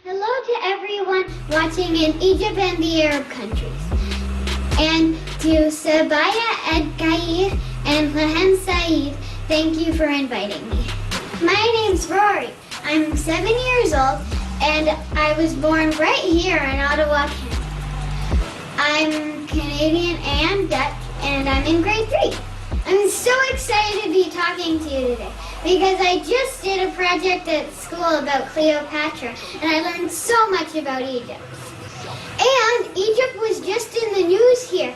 Hello to everyone watching in Egypt and the Arab countries. And to Sabaya Ed Kair and Lahan Saeed, thank you for inviting me. My name's Rori. I'm 7 years old and I was born right here in Ottawa, Canada. I'm Canadian and Dutch and I'm in grade 3. I'm so excited to be talking to you today because I just did a project at school about Cleopatra and I learned so much about Egypt. And Egypt was just in the news here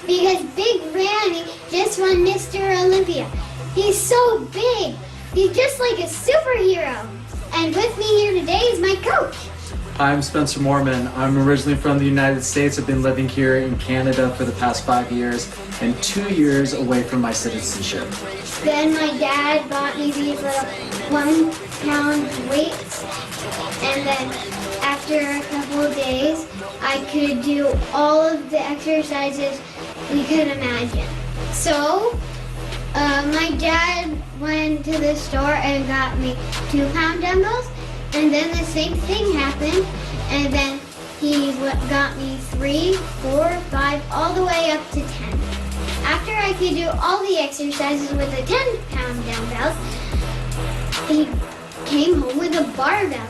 because Big Randy just won Mr. Olympia. He's so big. He's just like a superhero. And with me here today is my coach. I'm Spencer Mormon. I'm originally from the United States. I've been living here in Canada for the past 5 years and 2 years away from my citizenship. Then my dad bought me these little 1 pound weights. And then after a couple of days, I could do all of the exercises we could imagine. So my dad went to the store and got me 2 pound dumbbells. And then the same thing happened, and then he got me 3, 4, 5, all the way up to 10. After I could do all the exercises with the 10-pound dumbbells, he came home with a barbell.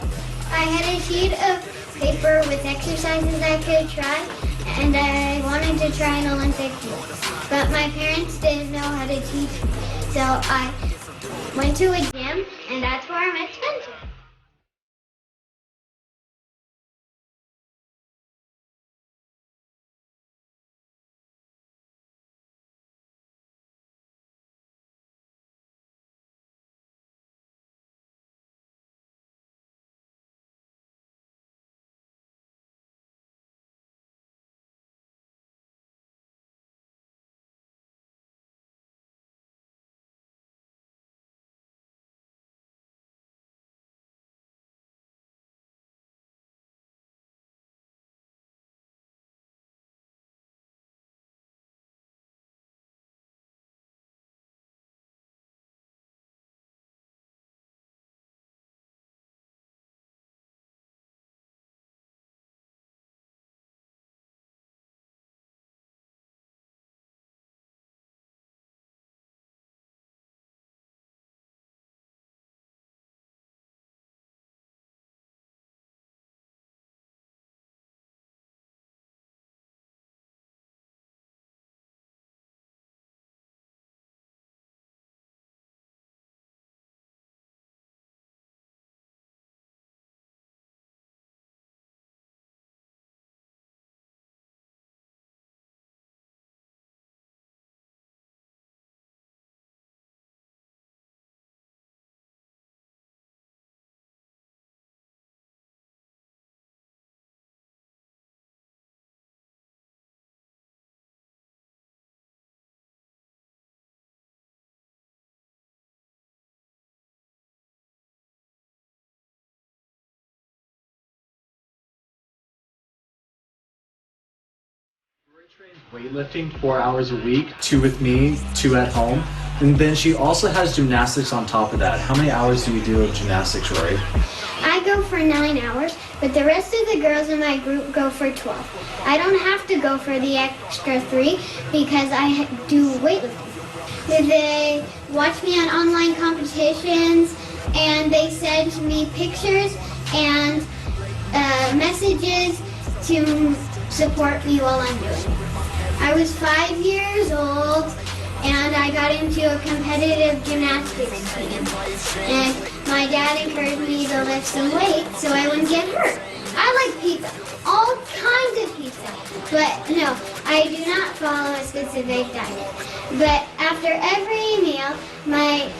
I had a sheet of paper with exercises I could try, and I wanted to try an Olympic lift. But my parents didn't know how to teach me, so I went to a gym, and that's where I met Spencer. Weightlifting 4 hours a week, 2 with me, 2 at home. And then she also has gymnastics on top of that. How many hours do you do of gymnastics, Rory? I go for 9 hours, but the rest of the girls in my group go for 12. I don't have to go for the extra 3 because I do weightlifting. They watch me on online competitions and they send me pictures and messages to support me while I'm doing it. I was 5 years old and I got into a competitive gymnastics team. And my dad encouraged me to lift some weights so I wouldn't get hurt. I like pizza, all kinds of pizza. But no, I do not follow a specific diet. But after every meal, my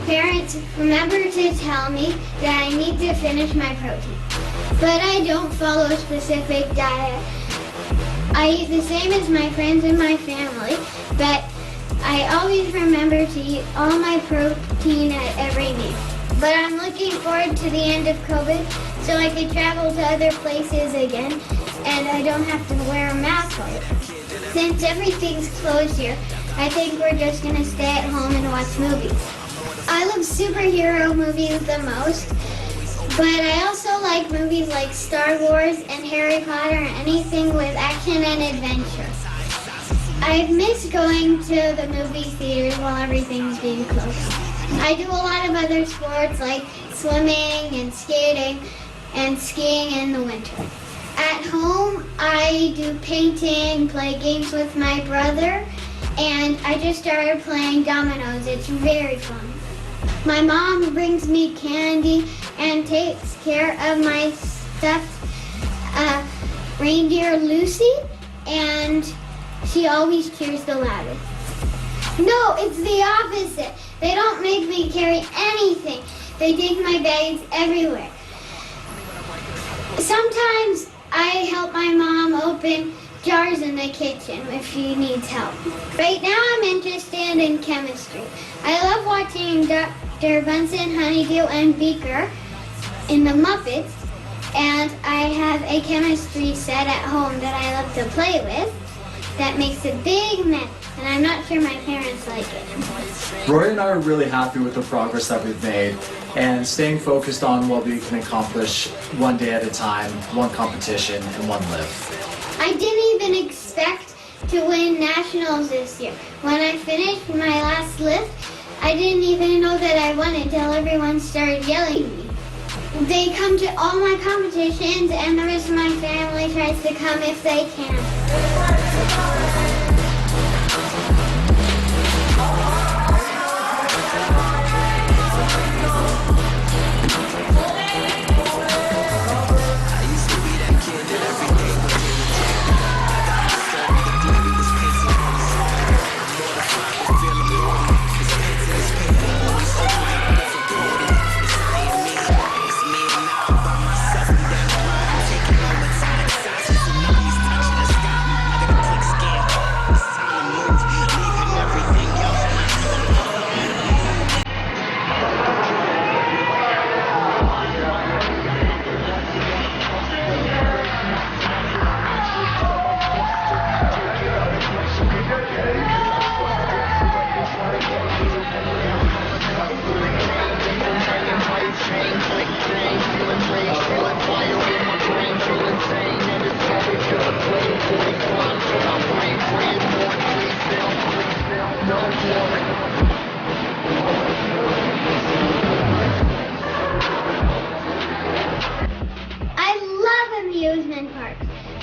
parents remember to tell me that I need to finish my protein. But I don't follow a specific diet. I eat the same as my friends and my family, but I always remember to eat all my protein at every meal. But I'm looking forward to the end of COVID so I can travel to other places again and I don't have to wear a mask all the time. Since everything's closed here, I think we're just gonna stay at home and watch movies. I love superhero movies the most But I also like movies like Star Wars and Harry Potter and anything with action and adventure. I miss going to the movie theaters while everything's being closed. I do a lot of other sports like swimming and skating and skiing in the winter. At home, I do painting, play games with my brother, and I just started playing dominoes. It's very fun. My mom brings me candy and takes care of my stuffed reindeer Lucy, and she always cheers the loudest. No, it's the opposite. They don't make me carry anything. They take my bags everywhere. Sometimes I help my mom open jars in the kitchen if she needs help. Right now I'm interested in chemistry. I love watching Dr. Bunsen, Honeydew, and Beaker in the Muppets, and I have a chemistry set at home that I love to play with that makes a big mess, and I'm not sure my parents like it. Rory and I are really happy with the progress that we've made and staying focused on what we can accomplish one day at a time, one competition, and one lift. I didn't even expect to win nationals this year. When I finished my last lift, I didn't even know that I won until everyone started yelling at me. They come to all my competitions, and the rest of my family tries to come if they can.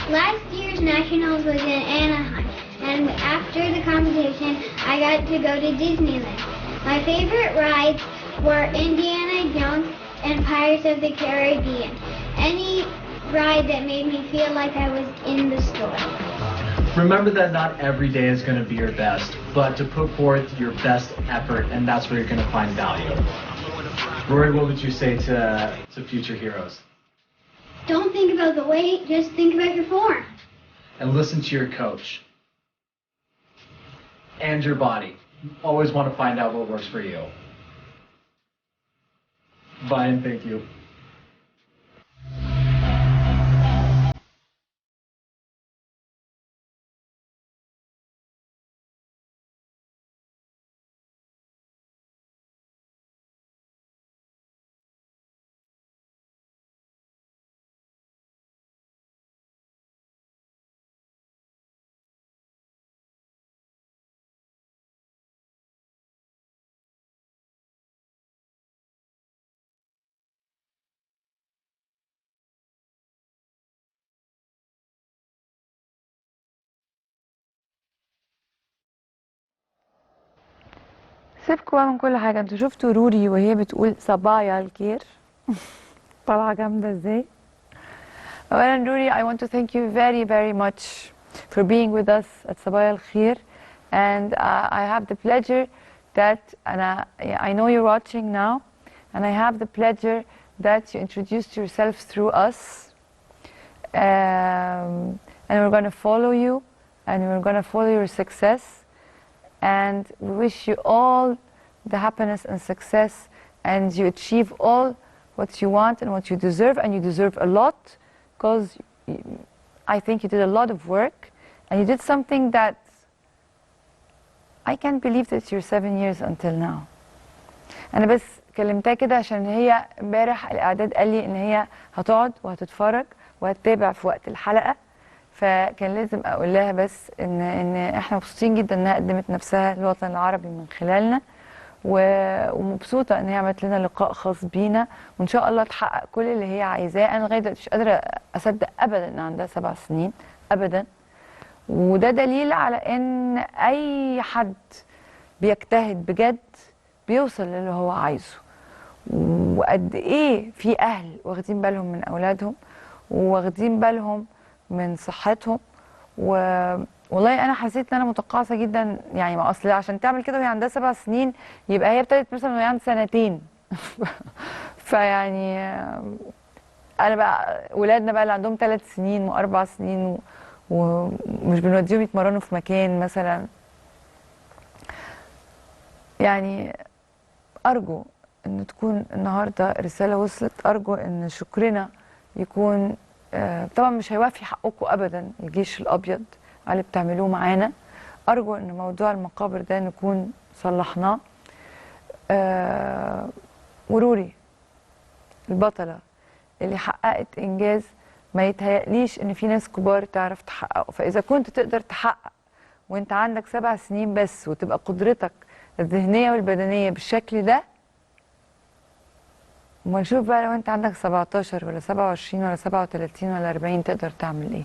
Last year's nationals was in Anaheim, and after the competition, I got to go to Disneyland. My favorite rides were Indiana Jones and Pirates of the Caribbean. Any ride that made me feel like I was in the store. Remember that not every day is going to be your best, but to put forth your best effort, and that's where you're going to find value. Rory, what would you say to future heroes? Don't think about the weight, just think about your form. And listen to your coach. And your body. Always want to find out what works for you. Bye and thank you. سيبكوا بقى من كل حاجة. انتوا شفتوا روري وهي بتقول صبايا الخير طالعة جامدة ازاي. أولا روري, I want to thank you very very much for being with us at صبايا الخير, and I have the pleasure that I know you're watching now, and I have the pleasure that you introduced yourself through us, and we're going to follow you, and we're going to follow your success. And we wish you all the happiness and success, and you achieve all what you want and what you deserve, and you deserve a lot, because I think you did a lot of work, and you did something that I can't believe that you're 7 years until now. أنا بس كلمتها كده عشان هي امبارح الاعداد قال لي ان هي هتقعد وهتتفرج وهتتابع في وقت الحلقه، فكان لازم اقول لها بس ان احنا مبسوطين جدا انها قدمت نفسها للوطن العربي من خلالنا، ومبسوطه ان هي عملت لنا لقاء خاص بينا، وان شاء الله تحقق كل اللي هي عايزاه. انا لغايه دلوقتي مش قادره اصدق ابدا ان عندها 7 سنين ابدا، وده دليل على ان اي حد بيجتهد بجد بيوصل للي هو عايزه، وقد ايه في اهل واخدين بالهم من اولادهم وواخدين بالهم من صحتهم. والله انا حسيت ان انا متقاعسه جدا، يعني ما اصل عشان تعمل كده وهي عندها 7 سنين يبقى هي ابتدت مثلا وهي عندها 2 فيعني انا بقى ولادنا بقى اللي عندهم 3 سنين و4 سنين ومش بنوديهم يتمرنوا في مكان مثلا. يعني ارجو ان تكون النهارده رساله وصلت، ارجو ان شكرنا يكون طبعا مش هيوفي حقكم ابدا الجيش الابيض على اللي بتعملوه معانا، ارجو ان موضوع المقابر ده نكون صلحناه. وروري البطله اللي حققت انجاز ما يتهيأليش ان في ناس كبار تعرف تحققه، فاذا كنت تقدر تحقق وانت عندك 7 سنين بس وتبقى قدرتك الذهنيه والبدنيه بالشكل ده، وما نشوف بقى لو انت عندك 17 ولا 27 ولا 37 ولا 40 تقدر تعمل ايه.